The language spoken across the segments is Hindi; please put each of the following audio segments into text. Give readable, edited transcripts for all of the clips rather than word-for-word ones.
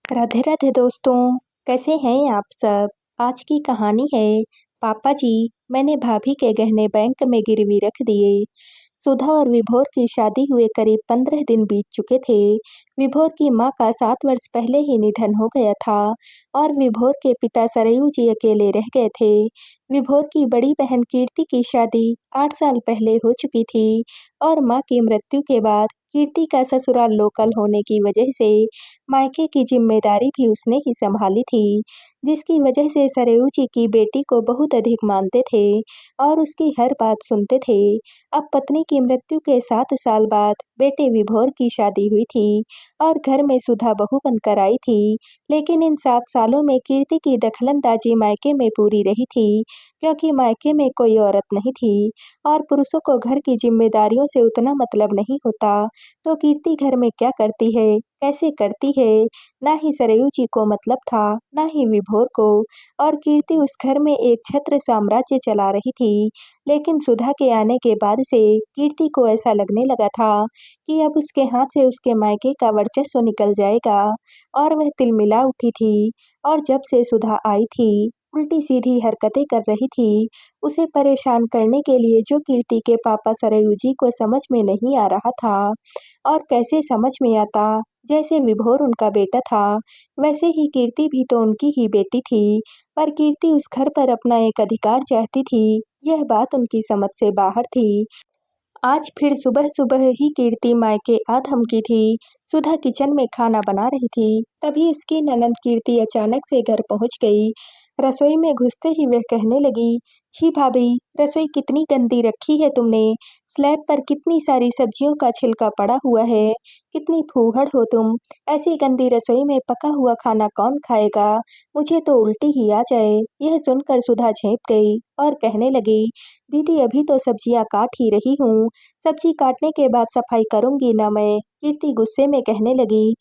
राधे राधे दोस्तों, कैसे हैं आप सब? आज की कहानी है पापा जी, मैंने भाभी के गहने बैंक में गिरवी रख दिए। सुधा और विभोर की शादी हुए करीब 15 दिन बीत चुके थे। विभोर की माँ का 7 वर्ष पहले ही निधन हो गया था और विभोर के पिता सरयू जी अकेले रह गए थे। विभोर की बड़ी बहन कीर्ति की शादी 8 साल पहले हो चुकी थी और माँ की मृत्यु के बाद कीर्ति का ससुराल लोकल होने की वजह से मायके की जिम्मेदारी भी उसने ही संभाली थी, जिसकी वजह से सरयू जी की बेटी को बहुत अधिक मानते थे और उसकी हर बात सुनते थे। अब पत्नी की मृत्यु के 7 साल बाद बेटे विभोर की शादी हुई थी और घर में सुधा बहू बनकर आई थी, लेकिन इन 7 सालों में कीर्ति की दखलंदाजी मायके में पूरी रही थी, क्योंकि मायके में कोई औरत नहीं थी और पुरुषों को घर की जिम्मेदारियों से उतना मतलब नहीं होता, तो कीर्ति घर में क्या करती है, कैसे करती है, ना ही सरयू जी को मतलब था, ना ही विभोर को, और कीर्ति उस घर में एक छत्र साम्राज्य चला रही थी। लेकिन सुधा के आने के बाद से कीर्ति को ऐसा लगने लगा था कि अब उसके हाथ से उसके मायके का वर्चस्व निकल जाएगा और वह तिलमिला उठी थी। और जब से सुधा आई थी, उल्टी-सीधी हरकतें कर रही थी, उसे परेशान करने के लिए, जो कीर्ति के पापा सरयू जी को समझ में नहीं आ रहा था। और कैसे समझ में आता, जैसे विभोर उनका बेटा था, वैसे ही कीर्ति भी तो उनकी ही बेटी थी, पर कीर्ति उस घर पर अपना एक अधिकार चाहती थी, यह बात उनकी समझ से बाहर थी। आज फिर सुबह-सुबह ही कीर्ति मायके आ धमकी थी। सुधा किचन में खाना बना रही थी, तभी उसकी ननंद कीर्ति अचानक से घर पहुंच गई। रसोई में घुसते ही वह कहने लगी, छी भाभी, रसोई कितनी गंदी रखी है तुमने। स्लैब पर कितनी सारी सब्जियों का छिलका पड़ा हुआ है। कितनी फूहड़ हो तुम। ऐसी गंदी रसोई में पका हुआ खाना कौन खाएगा। मुझे तो उल्टी ही आ जाए। यह सुनकर सुधा झेंप गई और कहने लगी, दीदी अभी तो सब्जियां काट ही रही हूँ। सब्जी काटने के बाद सफाई करूंगी ना मैं। कीर्ति गुस्से में कहने लगी,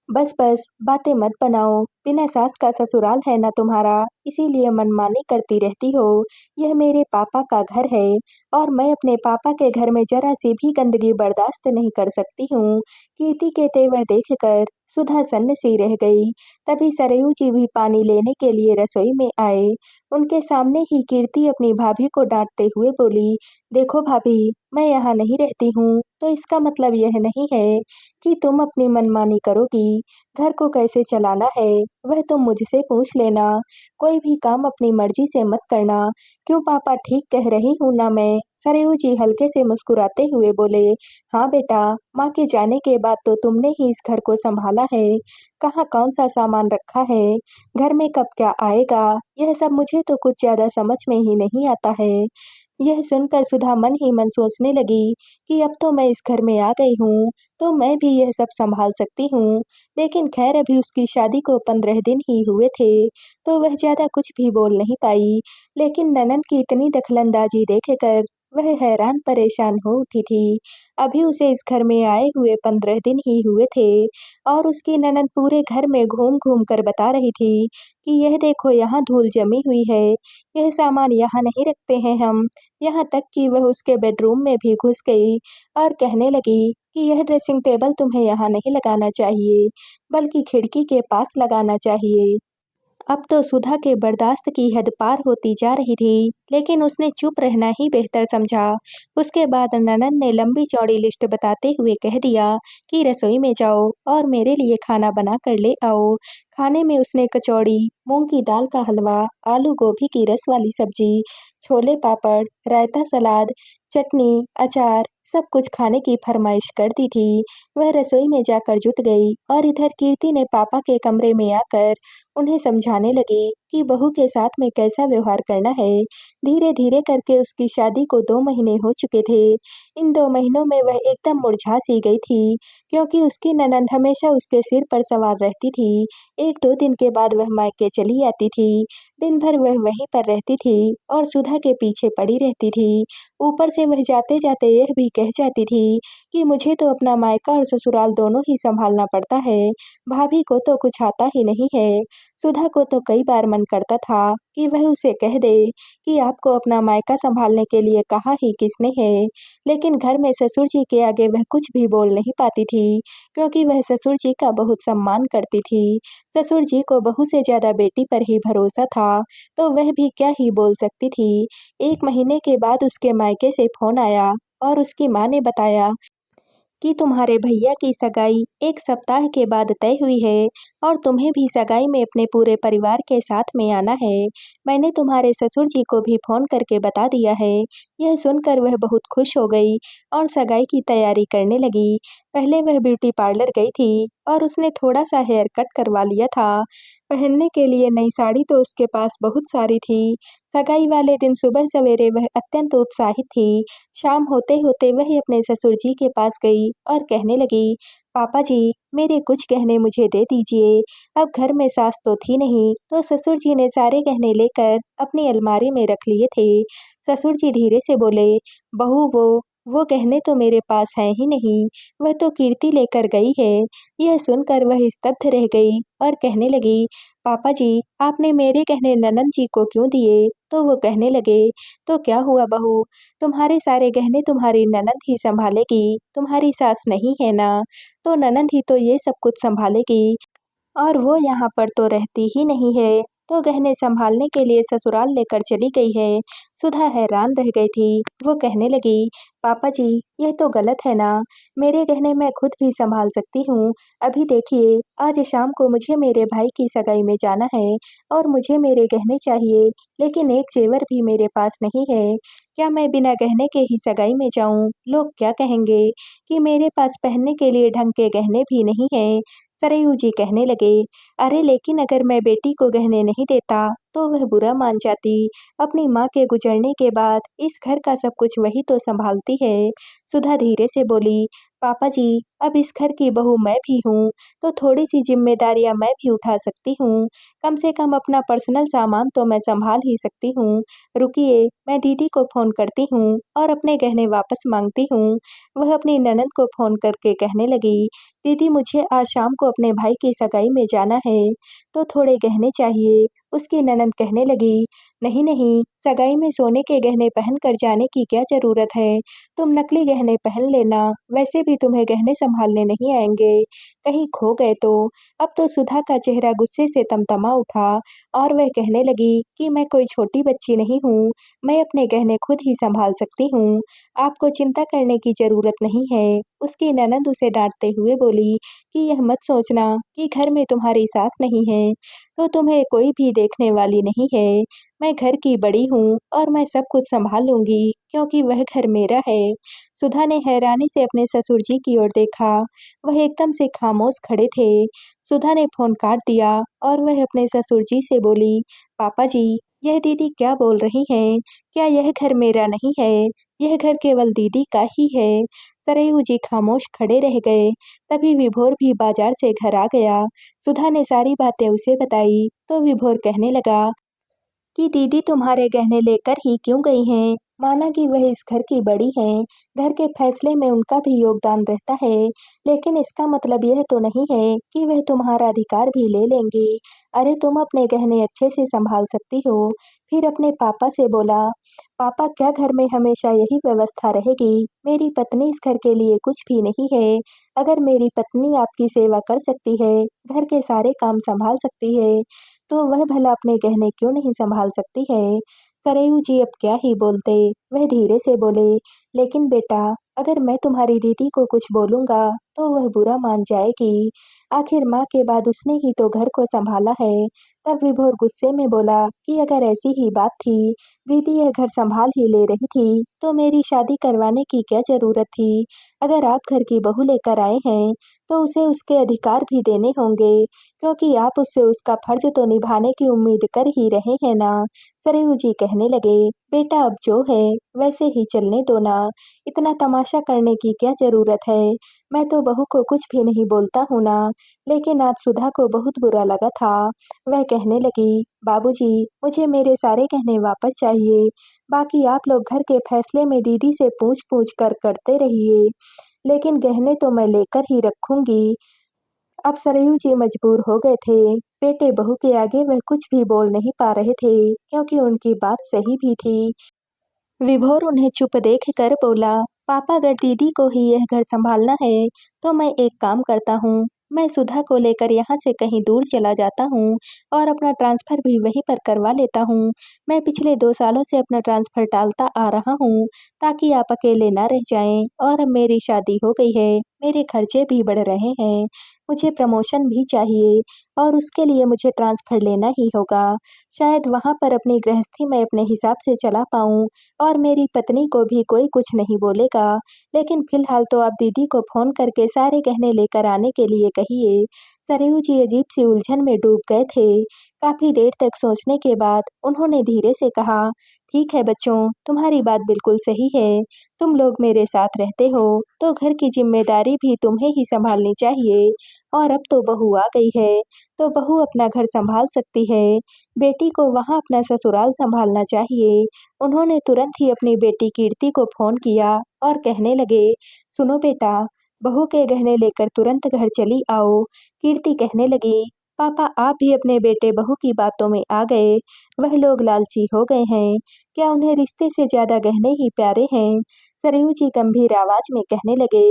बस बस बातें मत बनाओ। बिना सास का ससुराल है ना तुम्हारा, इसीलिए मनमानी करती रहती हो। यह मेरे पापा का घर है और मैं अपने पापा के घर में जरा सी भी गंदगी बर्दाश्त नहीं कर सकती हूँ। कीर्ति के तेवर देखकर सुधा सन्न सी रह गई। तभी सरयू जी भी पानी लेने के लिए रसोई में आए। उनके सामने ही कीर्ति अपनी भाभी को डांटते हुए बोली, देखो भाभी, मैं यहाँ नहीं रहती हूँ, तो इसका मतलब यह नहीं है कि तुम अपनी मनमानी करोगी। घर को कैसे चलाना है, वह तुम मुझसे पूछ लेना। कोई भी काम अपनी मर्जी से मत करना। क्यों पापा, ठीक कह रही हूँ ना मैं? सरयू जी हल्के से मुस्कुराते हुए बोले, हाँ बेटा, माँ के जाने के बाद तो तुमने ही इस घर को संभाला है। कहाँ कौन सा सामान रखा है, घर में कब क्या आएगा, यह सब मुझे तो कुछ ज्यादा समझ में ही नहीं आता है। यह सुनकर सुधा मन ही मन सोचने लगी कि अब तो मैं इस घर में आ गई हूँ, तो मैं भी यह सब संभाल सकती हूँ। लेकिन खैर अभी उसकी शादी को 15 दिन ही हुए थे, तो वह ज़्यादा कुछ भी बोल नहीं पाई। लेकिन ननंद की इतनी दखलंदाजी देखकर वह हैरान परेशान हो उठी थी। अभी उसे इस घर में आए हुए 15 दिन ही हुए थे और उसकी ननंद पूरे घर में घूम-घूम कर बता रही थी कि यह देखो यहाँ धूल जमी हुई है, यह सामान यहाँ नहीं रखते हैं हम। यहाँ तक कि वह उसके बेडरूम में भी घुस गई और कहने लगी कि यह ड्रेसिंग टेबल तुम्हें यहाँ नहीं लगाना चाहिए, बल्कि खिड़की के पास लगाना चाहिए। अब तो सुधा के बर्दाश्त की हद पार होती जा रही थी, लेकिन उसने चुप रहना ही बेहतर समझा। उसके बाद ननंद ने लंबी चौड़ी लिस्ट बताते हुए कह दिया कि रसोई में जाओ और मेरे लिए खाना बना कर ले आओ। खाने में उसने कचौड़ी, मूंग की दाल का हलवा, आलू गोभी की रस वाली सब्जी, छोले पापड़, रायता, सलाद, चटनी, अचार, सब कुछ खाने की फरमाइश कर दी थी। वह रसोई में जाकर जुट गई और इधर कीर्ति ने पापा के कमरे में आकर उन्हें समझाने लगी कि बहू के साथ में कैसा व्यवहार करना है। धीरे-धीरे करके उसकी शादी को 2 महीने हो चुके थे। इन 2 महीनों में वह एकदम मुरझा सी गई थी, क्योंकि उसकी ननंद हमेशा उसके सिर पर सवार रहती थी। 1-2 दिन के बाद वह मायके चली आती थी। दिन भर वह वहीं पर रहती थी और सुधा के पीछे पड़ी रहती थी। ऊपर से वह जाते-जाते यह भी कह जाती थी कि मुझे तो अपना मायका और ससुराल दोनों ही संभालना पड़ता है। भाभी को तो कुछ आता ही नहीं है। सुधा को तो कई बार मन करता था कि वह उसे कह दे कि आपको अपना मायका संभालने के लिए कहा ही किसने है, लेकिन घर में ससुर जी के आगे वह कुछ भी बोल नहीं पाती थी, क्योंकि वह ससुर जी का बहुत सम्मान करती थी। ससुर जी को बहू से ज़्यादा बेटी पर ही भरोसा था, तो वह भी क्या ही बोल सकती थी। 1 महीने के बाद उसके मायके से फ़ोन आया और उसकी माँ ने बताया कि तुम्हारे भैया की सगाई 1 सप्ताह के बाद तय हुई है और तुम्हें भी सगाई में अपने पूरे परिवार के साथ में आना है। मैंने तुम्हारे ससुर जी को भी फ़ोन करके बता दिया है। यह सुनकर वह बहुत खुश हो गई और सगाई की तैयारी करने लगी। पहले वह ब्यूटी पार्लर गई थी और उसने थोड़ा-सा हेयर कट करवा लिया था। पहनने के लिए नई साड़ी तो उसके पास बहुत सारी थी। सगाई वाले दिन सुबह सवेरे वह अत्यंत उत्साहित थी। शाम होते-होते वह अपने ससुर जी के पास गई और कहने लगी, "पापा जी, मेरे कुछ गहने मुझे दे दीजिए।" अब घर में सास तो थी नहीं, तो ससुर जी ने सारे गहने लेकर अपनी अलमारी में रख लिए थे। ससुर जी धीरे से बोले, "बहू वो गहने तो मेरे पास हैं ही नहीं, वह तो कीर्ति लेकर गई है।" यह सुनकर वह स्तब्ध रह गई और कहने लगी, "पापा जी, आपने मेरे गहने ननंद जी को क्यों दिए?" तो वो कहने लगे, "तो क्या हुआ बहू? तुम्हारे सारे गहने तुम्हारी ननंद ही सँभालेगी, तुम्हारी सास नहीं है ना, तो ननंद ही तो ये सब कुछ सँभालेगी और वो यहाँ पर तो रहती ही नहीं है, तो गहने सँभालने के लिए ससुराल लेकर चली गई है।" सुधा हैरान रह गई थी। वो कहने लगी, "पापा जी, यह तो गलत है ना, मेरे गहने मैं खुद भी सँभाल सकती हूँ। अभी देखिए, आज शाम को मुझे मेरे भाई की सगाई में जाना है और मुझे मेरे गहने चाहिए, लेकिन एक ज़ेवर भी मेरे पास नहीं है। क्या मैं बिना गहने के ही सगाई में जाऊँ? लोग क्या कहेंगे कि मेरे पास पहनने के लिए ढंग के गहने भी नहीं हैं?" सरयू जी कहने लगे, "अरे लेकिन अगर मैं बेटी को गहने नहीं देता, तो वह बुरा मान जाती। अपनी माँ के गुजरने के बाद इस घर का सब कुछ वही तो सँभालती है।" सुधा धीरे से बोली, "पापा जी, अब इस घर की बहू मैं भी हूँ, तो थोड़ी-सी ज़िम्मेदारियाँ मैं भी उठा सकती हूँ। कम से कम अपना पर्सनल सामान तो मैं सँभाल ही सकती हूँ। रुकिए, मैं दीदी को फ़ोन करती हूँ और अपने गहने वापस माँगती हूँ।" वह अपनी ननद को फ़ोन करके कहने लगी, "दीदी मुझे आज शाम को अपने भाई की सगाई में जाना है, तो थोड़े गहने चाहिए।" उसकी ननद कहने लगी, "नहीं, नहीं, सगाई में सोने के गहने पहन कर जाने की क्या ज़रूरत है? तुम नकली गहने पहन लेना, वैसे भी तुम्हें गहने सँभालने नहीं आएँगे, कहीं खो गए तो।" अब तो सुधा का चेहरा गुस्से से तमतमा उठा और वह कहने लगी कि मैं कोई छोटी बच्ची नहीं हूँ, मैं अपने गहने खुद ही सँभाल सकती हूँ, आपको चिंता करने की ज़रूरत नहीं है। उसकी ननद उसे डाँटते हुए बोली कि यह मत सोचना कि घर में तुम्हारी सास नहीं है, तो तुम्हें कोई भी देखने वाली नहीं है। मैं घर की बड़ी हूँ और मैं सब कुछ सँभाल लूँगी, क्योंकि वह घर मेरा है। सुधा ने हैरानी से अपने ससुर जी की ओर देखा। वह एकदम से खामोश खड़े थे। सुधा ने फ़ोन काट दिया और वह अपने ससुर जी से बोली, "पापा जी, यह दीदी क्या बोल रही हैं? क्या यह घर मेरा नहीं है? यह घर केवल दीदी का ही है।" सरयू जी खामोश खड़े रह गए। तभी विभोर भी बाजार से घर आ गया। सुधा ने सारी बातें उसे बताई, तो विभोर कहने लगा कि दीदी तुम्हारे गहने लेकर ही क्यों गई हैं? माना कि वह इस घर की बड़ी हैं, घर के फैसले में उनका भी योगदान रहता है, लेकिन इसका मतलब यह तो नहीं है कि वह तुम्हारा अधिकार भी ले लेंगी। अरे तुम अपने गहने अच्छे से संभाल सकती हो। फिर अपने पापा से बोला, "पापा क्या घर में हमेशा यही व्यवस्था रहेगी? मेरी पत्नी इस घर के लिए कुछ भी नहीं है। अगर मेरी पत्नी आपकी सेवा कर सकती है, घर के सारे काम संभाल सकती है, तो वह भला अपने गहने क्यों नहीं सँभाल सकती है?" सरयू जी अब क्या ही बोलते, वह धीरे से बोले, "लेकिन बेटा, अगर मैं तुम्हारी दीदी को कुछ बोलूँगा, तो वह बुरा मान जाएगी। आखिर माँ के बाद उसने ही तो घर को सँभाला है।" तब विभोर गुस्से में बोला कि अगर ऐसी ही बात थी, दीदी यह घर सँभाल ही ले रही थी, तो मेरी शादी करवाने की क्या ज़रूरत थी? अगर आप घर की बहू लेकर आए हैं, तो उसे उसके अधिकार भी देने होंगे। क्योंकि आप उससे उसका फर्ज तो निभाने की उम्मीद कर ही रहे हैं ना। सरयू जी कहने लगे, "बेटा अब जो है वैसे ही चलने दो ना, इतना तमाशा करने की क्या ज़रूरत है? मैं तो बहू को कुछ भी नहीं बोलता हूँ ना।" लेकिन आज सुधा को बहुत बुरा लगा था। वह कहने लगी, "बाबूजी, मुझे मेरे सारे गहने वापस चाहिए। बाकी आप लोग घर के फैसले में दीदी से पूछ-पूछ कर करते रहिए, लेकिन गहने तो मैं लेकर ही रखूँगी। अब सरयू जी मजबूर हो गए थे। बेटे बहू के आगे वह कुछ भी बोल नहीं पा रहे थे, क्योंकि उनकी बात सही भी थी। विभोर उन्हें चुप देखकर बोला, पापा अगर दीदी को ही यह घर संभालना है, तो मैं एक काम करता हूँ। मैं सुधा को लेकर यहाँ से कहीं दूर चला जाता हूँ और अपना ट्रांसफ़र भी वहीं पर करवा लेता हूँ। मैं पिछले 2 सालों से अपना ट्रांसफ़र टालता आ रहा हूँ, ताकि आप अकेले ना रह जाएँ और अब मेरी शादी हो गई है, मेरे खर्चे भी बढ़ रहे हैं, मुझे प्रमोशन भी चाहिए और उसके लिए मुझे ट्रांसफ़र लेना ही होगा। शायद वहाँ पर अपनी गृहस्थी मैं अपने हिसाब से चला पाऊँ और मेरी पत्नी को भी कोई कुछ नहीं बोलेगा, लेकिन फ़िलहाल तो आप दीदी को फ़ोन करके सारे गहने लेकर आने के लिए कहिए। सरयू जी अजीब-सी उलझन में डूब गए थे। काफ़ी देर तक सोचने के बाद उन्होंने धीरे से कहा, ठीक है बच्चों, तुम्हारी बात बिल्कुल सही है। तुम लोग मेरे साथ रहते हो, तो घर की ज़िम्मेदारी भी तुम्हें ही सँभालनी चाहिए और अब तो बहू आ गई है, तो बहू अपना घर सँभाल सकती है। बेटी को वहाँ अपना ससुराल सँभालना चाहिए। उन्होंने तुरंत ही अपनी बेटी कीर्ति को फ़ोन किया और कहने लगे, सुनो बेटा, बहू के गहने लेकर तुरंत घर चली आओ। कीर्ति कहने लगी, पापा आप भी अपने बेटे बहू की बातों में आ गए। वह लोग लालची हो गए हैं। क्या उन्हें रिश्ते से ज़्यादा गहने ही प्यारे हैं? सरयू जी गंभीर आवाज़ में कहने लगे,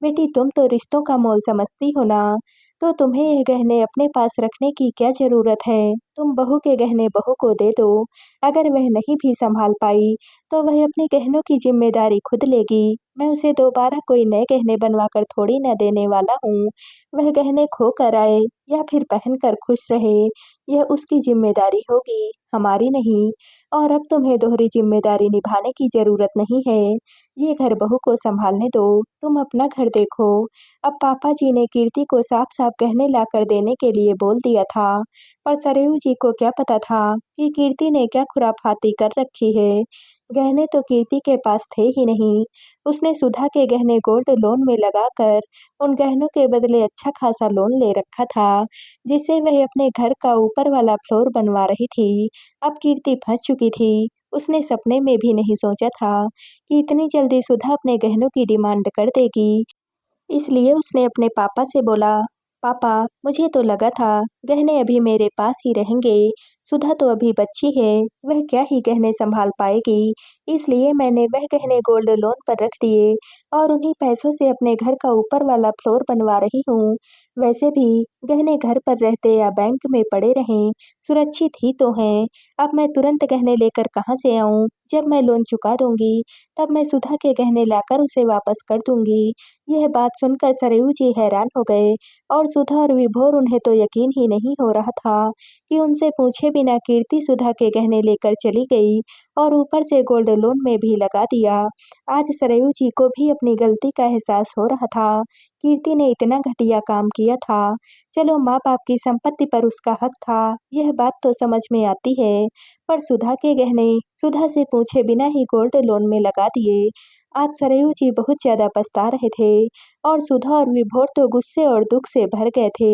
बेटी तुम तो रिश्तों का मोल समझती हो ना, तो तुम्हें ये गहने अपने पास रखने की क्या ज़रूरत है? तुम बहू के गहने बहू को दे दो। अगर वह नहीं भी सँभाल पाई, तो वह अपने गहनों की ज़िम्मेदारी खुद लेगी। मैं उसे दोबारा कोई नए गहने बनवाकर थोड़ी ना देने वाला हूँ। वह गहने खो कर आए या फिर पहनकर खुश रहे, यह उसकी ज़िम्मेदारी होगी, हमारी नहीं। और अब तुम्हें दोहरी ज़िम्मेदारी निभाने की ज़रूरत नहीं है। ये घर बहू को सँभालने दो, तुम अपना घर देखो। अब पापा जी ने कीर्ति को साफ-साफ गहने लाकर देने के लिए बोल दिया था, पर सरयू जी को क्या पता था कि कीर्ति ने क्या खुराफाती कर रखी है। गहने तो कीर्ति के पास थे ही नहीं। उसने सुधा के गहने गोल्ड लोन में लगाकर उन गहनों के बदले अच्छा खासा लोन ले रखा था, जिससे वह अपने घर का ऊपर वाला फ्लोर बनवा रही थी। अब कीर्ति फँस चुकी थी। उसने सपने में भी नहीं सोचा था कि इतनी जल्दी सुधा अपने गहनों की डिमांड कर देगी। इसलिए उसने अपने पापा से बोला, पापा मुझे तो लगा था गहने अभी मेरे पास ही रहेंगे। सुधा तो अभी बच्ची है, वह क्या ही गहने संभाल पाएगी। इसलिए मैंने वह गहने गोल्ड लोन पर रख दिए और उन्हीं पैसों से अपने घर का ऊपर वाला फ्लोर बनवा रही हूँ। वैसे भी गहने घर पर रहते या बैंक में पड़े रहें, सुरक्षित ही तो हैं। अब मैं तुरंत गहने लेकर कहाँ से आऊँ? जब मैं लोन चुका दूंगी, तब मैं सुधा के गहने लाकर उसे वापस कर दूंगी। यह बात सुनकर सरयू जी हैरान हो गए और सुधा और विभोर उन्हें तो यकीन ही नहीं हो रहा था कि उनसे पूछे बिना कीर्ति सुधा के गहने लेकर चली गई और ऊपर से गोल्ड लोन में भी लगा दिया। आज सरयू जी को भी अपनी गलती का एहसास हो रहा था। कीर्ति ने इतना घटिया काम किया था। चलो माँ बाप की संपत्ति पर उसका हक था, यह बात तो समझ में आती है, पर सुधा के गहने सुधा से पूछे बिना ही गोल्ड लोन में लगा दिए। आज सरयू जी बहुत ज़्यादा पछता रहे थे और सुधा और विभोर तो गुस्से और दुख से भर गए थे।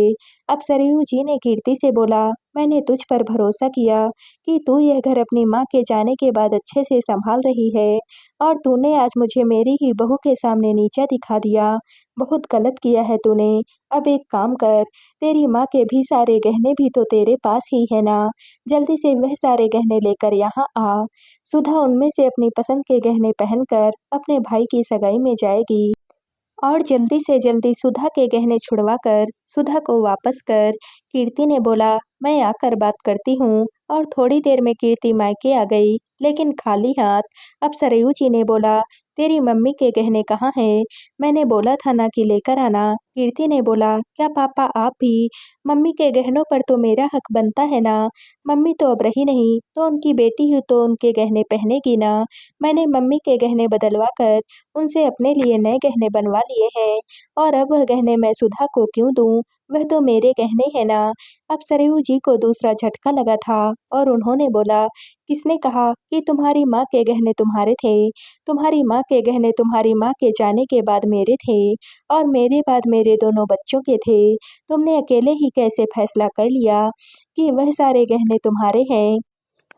अब सरयू जी ने कीर्ति से बोला, मैंने तुझ पर भरोसा किया कि तू यह घर अपनी माँ के जाने के बाद अच्छे से संभाल रही है और तूने आज मुझे मेरी ही बहू के सामने नीचा दिखा दिया। बहुत गलत किया है तूने। अब एक काम कर, तेरी माँ के भी सारे गहने भी तो तेरे पास ही है ना, जल्दी से वह सारे गहने लेकर यहाँ आ। सुधा उनमें से अपनी पसंद के गहने पहनकर अपने भाई की सगाई में जाएगी और जल्दी से जल्दी सुधा के गहने छुड़वाकर सुधा को वापस कर। कीर्ति ने बोला, मैं आकर बात करती हूँ और थोड़ी देर में कीर्ति मायके आ गई, लेकिन खाली हाथ। अब सरयू जी ने बोला, तेरी मम्मी के गहने कहाँ हैं? मैंने बोला था ना कि लेकर आना। कीर्ति ने बोला, क्या पापा आप भी? मम्मी के गहनों पर तो मेरा हक बनता है ना। मम्मी तो अब रही नहीं, तो उनकी बेटी ही तो उनके गहने पहनेगी ना। मैंने मम्मी के गहने बदलवा कर उनसे अपने लिए नए गहने बनवा लिए हैं और अब वह गहने मैं सुधा को क्यों दूँ? वह तो मेरे गहने हैं ना। अब सरयू जी को दूसरा झटका लगा था और उन्होंने बोला, किसने कहा कि तुम्हारी माँ के गहने तुम्हारे थे? तुम्हारी माँ के गहने तुम्हारी माँ के जाने के बाद मेरे थे और मेरे बाद मेरे दोनों बच्चों के थे। तुमने अकेले ही कैसे फैसला कर लिया कि वह सारे गहने तुम्हारे हैं?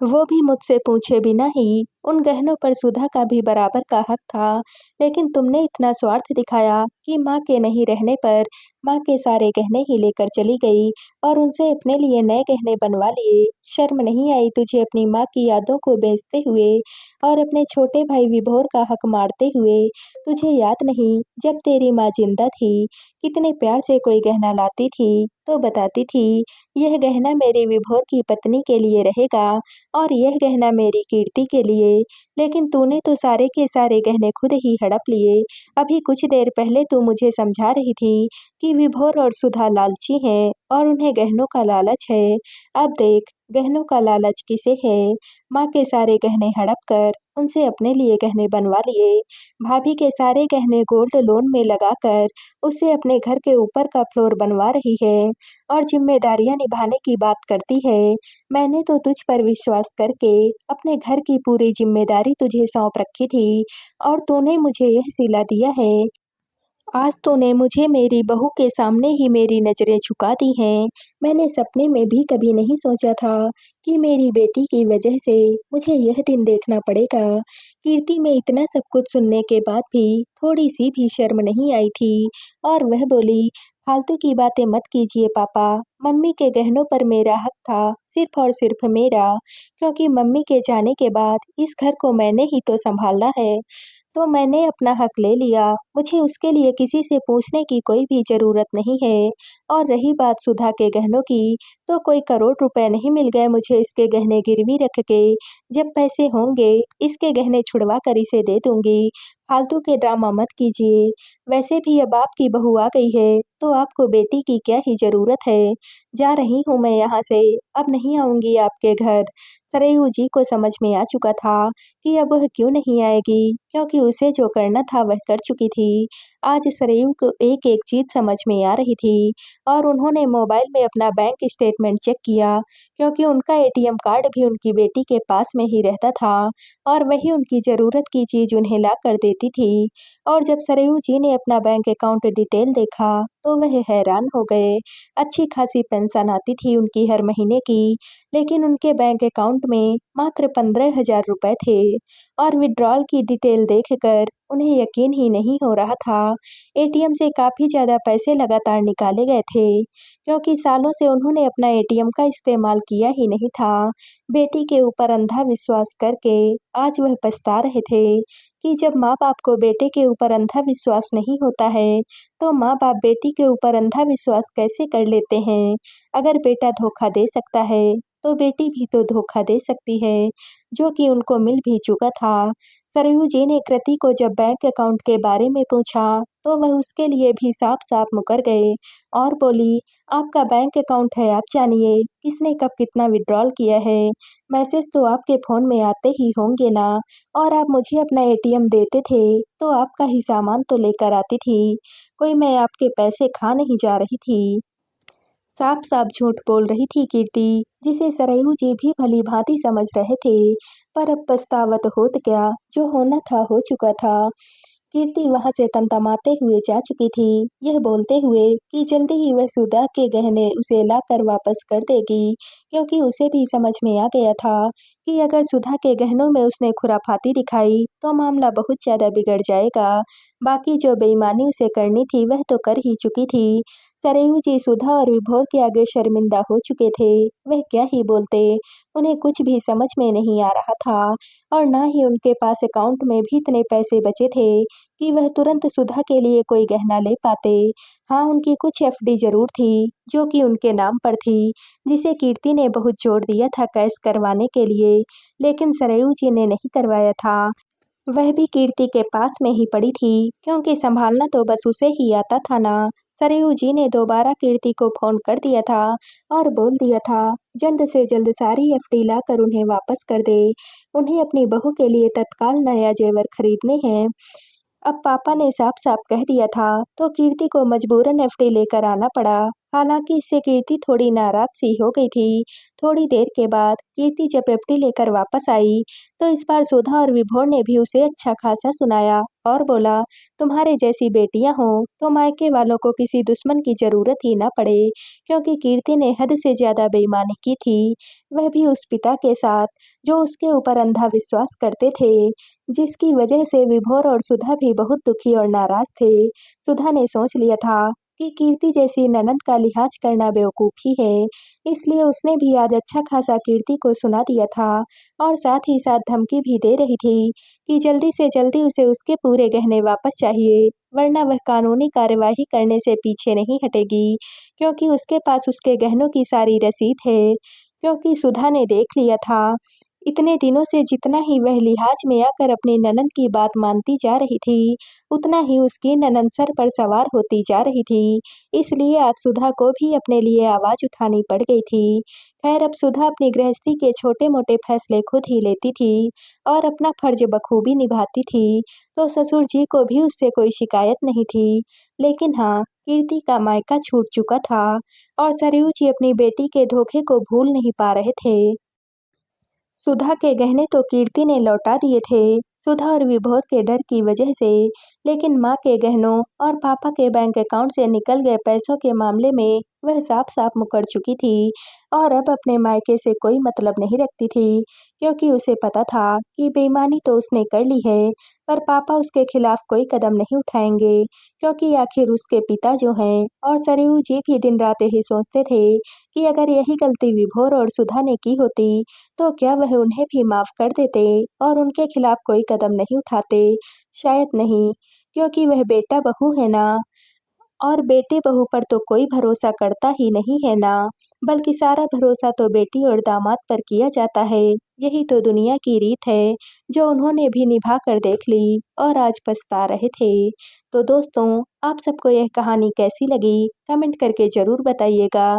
वो भी मुझसे पूछे बिना ही। उन गहनों पर सुधा का भी बराबर का हक था, लेकिन तुमने इतना स्वार्थ दिखाया कि माँ के नहीं रहने पर माँ के सारे गहने ही लेकर चली गई और उनसे अपने लिए नए गहने बनवा लिए। शर्म नहीं आई तुझे अपनी माँ की यादों को बेचते हुए और अपने छोटे भाई विभोर का हक मारते हुए? तुझे याद नहीं, जब तेरी माँ जिंदा थी, कितने प्यार से कोई गहना लाती थी, तो बताती थी, यह गहना मेरे विभोर की पत्नी के लिए रहेगा और यह गहना मेरी कीर्ति के लिए। लेकिन तूने तो सारे के सारे गहने खुद ही हड़प लिए। अभी कुछ देर पहले तू मुझे समझा रही थी कि विभोर और सुधा लालची हैं और उन्हें गहनों का लालच है। अब देख, गहनों का लालच किसे है? माँ के सारे गहने हड़प कर उनसे अपने लिए गहने बनवा लिए। भाभी के सारे गहने गोल्ड लोन में लगाकर उससे अपने घर के ऊपर का फ्लोर बनवा रही है और जिम्मेदारियां निभाने की बात करती है। मैंने तो तुझ पर विश्वास करके अपने घर की पूरी जिम्मेदारी तुझे सौंप रखी थी और तूने मुझे यह सिला दिया है। आज तूने मुझे मेरी बहू के सामने ही मेरी नज़रें झुका दी हैं। मैंने सपने में भी कभी नहीं सोचा था कि मेरी बेटी की वजह से मुझे यह दिन देखना पड़ेगा। कीर्ति में इतना सब कुछ सुनने के बाद भी थोड़ी-सी भी शर्म नहीं आई थी और वह बोली, "फालतू की बातें मत कीजिए पापा। मम्मी के गहनों पर मेरा हक था, सिर्फ़ और सिर्फ़ मेरा, क्योंकि मम्मी के जाने के बाद इस घर को मैंने ही तो सँभालना है। तो मैंने अपना हक ले लिया, मुझे उसके लिए किसी से पूछने की कोई भी ज़रूरत नहीं है। और रही बात सुधा के गहनों की, तो कोई करोड़ रुपए नहीं मिल गए मुझे इसके गहने गिरवी रख के। जब पैसे होंगे, इसके गहने छुड़वा कर इसे दे दूँगी। फालतू के ड्रामा मत कीजिए। वैसे भी अब आपकी बहू आ गई है, तो आपको बेटी की क्या ही ज़रूरत है। जा रही हूँ मैं यहाँ से, अब नहीं आऊँगी आपके घर।" सरयू जी को समझ में आ चुका था कि अब वह क्यों नहीं आएगी, क्योंकि उसे जो करना था वह कर चुकी थी। आज सरयू को एक-एक चीज़ समझ में आ रही थी और उन्होंने मोबाइल में अपना बैंक स्टेटमेंट चेक किया, क्योंकि उनका एटीएम कार्ड भी उनकी बेटी के पास में ही रहता था और वही उनकी ज़रूरत की चीज़ उन्हें ला कर देती थी। और जब सरयू जी ने अपना बैंक अकाउंट डिटेल देखा, तो वह हैरान हो गए। अच्छी खासी पेंशन आती थी उनकी हर महीने की, लेकिन उनके बैंक अकाउंट में मात्र 15,000 रुपए थे और विथड्रॉल की डिटेल देखकर उन्हें यकीन ही नहीं हो रहा था। एटीएम से काफ़ी ज़्यादा पैसे लगातार निकाले गए थे, क्योंकि सालों से उन्होंने अपना एटीएम का इस्तेमाल किया ही नहीं था। बेटी के ऊपर अंधा विश्वास करके आज वह पछता रहे थे कि जब माँ-बाप को बेटे के ऊपर अंधा विश्वास नहीं होता है, तो माँ-बाप बेटी के ऊपर अंधा विश्वास कैसे कर लेते हैं। अगर बेटा धोखा दे सकता है, तो बेटी भी तो धोखा दे सकती है, जो कि उनको मिल भी चुका था। सरयू जी ने कृति को जब बैंक अकाउंट के बारे में पूछा, तो वह उसके लिए भी साफ-साफ मुकर गए और बोली, "आपका बैंक अकाउंट है, आप जानिए, किसने कब कितना विथड्रॉल किया है। मैसेज तो आपके फ़ोन में आते ही होंगे ना, और आप मुझे अपना एटीएम देते थे, तो आपका ही सामान तो लेकर आती थी। कोई मैं आपके पैसे खा नहीं जा रही थी।" साफ-साफ झूठ बोल रही थी कीर्ति, जिसे सरयू जी भी भली-भांति समझ रहे थे, पर अब पछतावा तो होत क्या, जो होना था हो चुका था। कीर्ति वहाँ से तमतमाते हुए जा चुकी थी, यह बोलते हुए कि जल्दी ही वह सुधा के गहने उसे लाकर वापस कर देगी, क्योंकि उसे भी समझ में आ गया था कि अगर सुधा के गहनों में उसने खुराफाती दिखाई, तो मामला बहुत ज़्यादा बिगड़ जाएगा। बाकी जो बेईमानी उसे करनी थी, वह तो कर ही चुकी थी। सरयू जी सुधा और विभोर के आगे शर्मिंदा हो चुके थे, वह क्या ही बोलते, उन्हें कुछ भी समझ में नहीं आ रहा था और ना ही उनके पास अकाउंट में भी इतने पैसे बचे थे कि वह तुरंत सुधा के लिए कोई गहना ले पाते। हाँ, उनकी कुछ एफडी ज़रूर थी, जो कि उनके नाम पर थी, जिसे कीर्ति ने बहुत जोर दिया था कैश करवाने के लिए, लेकिन सरयू जी ने नहीं करवाया था। वह भी कीर्ति के पास में ही पड़ी थी, क्योंकि संभालना तो बस उसे ही आता था ना। सरयू जी ने दोबारा कीर्ति को फ़ोन कर दिया था और बोल दिया था, जल्द से जल्द सारी एफडी लाकर उन्हें वापस कर दे। उन्हें अपनी बहू के लिए तत्काल नया जेवर खरीदने हैं। अब पापा ने साफ-साफ कह दिया था, तो कीर्ति को मजबूरन एफडी लेकर आना पड़ा। हालांकि इससे कीर्ति थोड़ी नाराज सी हो गई थी। थोड़ी देर के बाद कीर्ति जब पेप्टी लेकर वापस आई, तो इस बार सुधा और विभोर ने भी उसे अच्छा खासा सुनाया और बोला, तुम्हारे जैसी बेटियां हों तो मायके वालों को किसी दुश्मन की जरूरत ही ना पड़े, क्योंकि कीर्ति ने हद से ज्यादा बेईमानी की थी, वह भी उस पिता के साथ जो उसके ऊपर अंधा विश्वास करते थे, जिसकी वजह से विभोर और सुधा भी बहुत दुखी और नाराज थे। सुधा ने सोच लिया था कि कीर्ति जैसी ननद का लिहाज करना बेवकूफ़ी है, इसलिए उसने भी आज अच्छा खासा कीर्ति को सुना दिया था और साथ ही साथ धमकी भी दे रही थी कि जल्दी से जल्दी उसे उसके पूरे गहने वापस चाहिए, वरना वह कानूनी कार्यवाही करने से पीछे नहीं हटेगी, क्योंकि उसके पास उसके गहनों की सारी रसीद है। क्योंकि सुधा ने देख लिया था, इतने दिनों से जितना ही वह लिहाज में आकर अपनी ननद की बात मानती जा रही थी, उतना ही उसकी ननद सर पर सवार होती जा रही थी, इसलिए आज सुधा को भी अपने लिए आवाज़ उठानी पड़ गई थी। खैर अब सुधा अपनी गृहस्थी के छोटे-मोटे फैसले खुद ही लेती थी और अपना फर्ज बखूबी निभाती थी, तो ससुर जी को भी उससे कोई शिकायत नहीं थी। लेकिन हाँ, कीर्ति का मायका छूट चुका था और सरयू जी अपनी बेटी के धोखे को भूल नहीं पा रहे थे। सुधा के गहने तो कीर्ति ने लौटा दिए थे, सुधा और विभोर के डर की वजह से, लेकिन माँ के गहनों और पापा के बैंक अकाउंट से निकल गए पैसों के मामले में वह साफ-साफ मुकर चुकी थी और अब अपने मायके से कोई मतलब नहीं रखती थी, क्योंकि उसे पता था कि बेईमानी तो उसने कर ली है, पर पापा उसके खिलाफ कोई कदम नहीं उठाएंगे, क्योंकि आखिर उसके पिता जो हैं और सरयू जी भी दिन-रात यही सोचते थे कि अगर यही गलती विभोर और सुधा ने की होती, तो क्या वह उन्हें भी माफ़ कर देते और उनके खिलाफ कोई कदम नहीं उठाते? शायद नहीं, क्योंकि वह बेटा-बहू है ना, और बेटे-बहू पर तो कोई भरोसा करता ही नहीं है ना, बल्कि सारा भरोसा तो बेटी और दामाद पर किया जाता है। यही तो दुनिया की रीत है, जो उन्होंने भी निभा कर देख ली और आज पछता रहे थे। तो दोस्तों, आप सबको यह कहानी कैसी लगी? कमेंट करके ज़रूर बताइएगा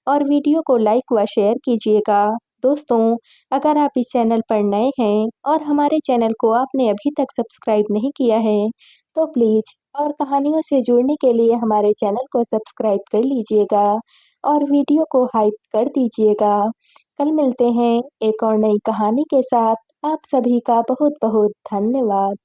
और वीडियो को लाइक व शेयर कीजिएगा। दोस्तों, अगर आप इस चैनल पर नए हैं और हमारे चैनल को आपने अभी तक सब्सक्राइब नहीं किया है, तो प्लीज़ और कहानियों से जुड़ने के लिए हमारे चैनल को सब्सक्राइब कर लीजिएगा और वीडियो को हाइप कर दीजिएगा। कल मिलते हैं एक और नई कहानी के साथ। आप सभी का बहुत-बहुत धन्यवाद।